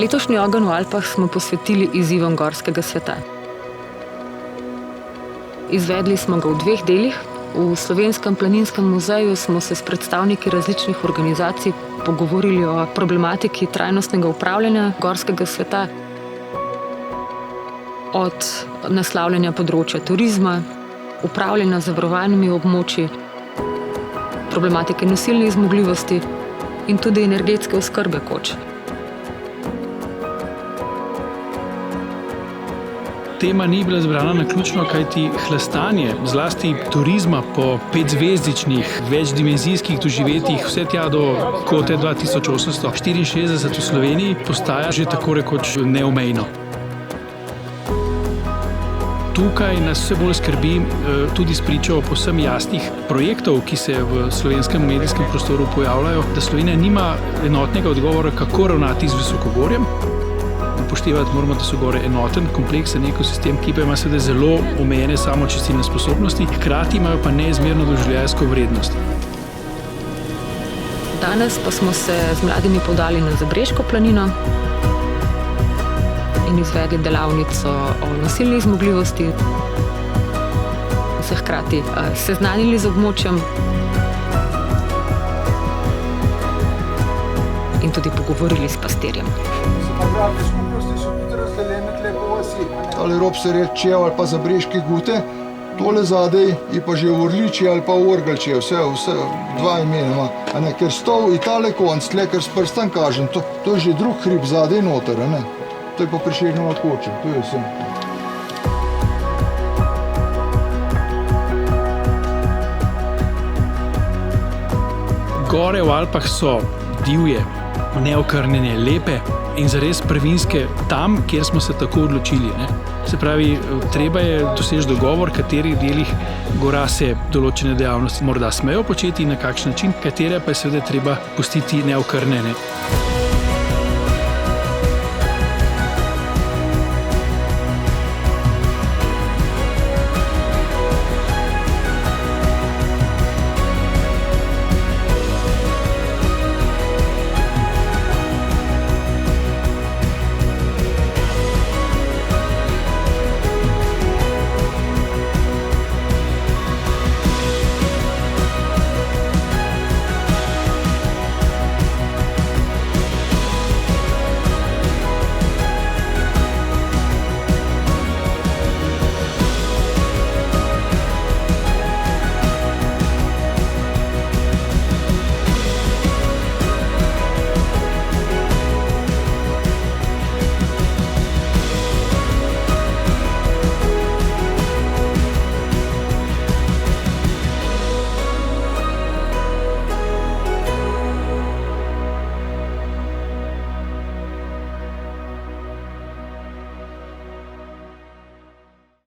Letošnji ogenj v Alpah smo posvetili izzivom gorskega sveta. Izvedli smo ga v 2 delih. V Slovenskem planinskem muzeju smo se s predstavniki različnih organizacij pogovorili o problematiki trajnostnega upravljanja gorskega sveta, od naslavljanja področja turizma, upravljanja z zavarovanimi območji, problematike nosilnih zmogljivosti in tudi energetske oskrbe koč. Tema ni bila zbrana naključno, kajti hlastanje, zlasti turizma po 5-zvezdičnih, večdimenzijskih doživetjih, vse tja do kvote 2864 v Sloveniji, postaja že tako rekoč neomejno. Tukaj nas vse bolj skrbi tudi spričo povsem jasnih projektov, ki se v slovenskem medijskem prostoru pojavljajo, da Slovenija nima enotnega odgovora, kako ravnati z visokogorjem. Upoštevati moramo, da so gore enoten, kompleksen ekosistem, ki pa ima seveda zelo omejene samočistilne sposobnosti, hkrati imajo pa neizmerno doživljajsko vrednost. Danes pa smo se z mladimi podali na Zabrežko planino in izvedli delavnico o nosilnih zmogljivosti, se hkrati seznanili z območjem in tudi pogovorili s pastirjem. Tale rob se reče ali pa Zabrežke gute, tole zadej je pa že Orličje ali pa Orgalčje, vse 2 imena ima. Ker stov in tale konc, tle, ker s prstem kažem, to je že drug hrib zadej noter, ne? To je pa Prešernova koča, to je vse. Gore v Alpah so divje, neokrnjene, lepe in zares prvinske tam, kjer smo se tako odločili. Se pravi, treba je doseči dogovor, v katerih delih gora se določene dejavnosti morda smejo početi in na kakšen način, katere pa je seveda treba pustiti neokrnjene.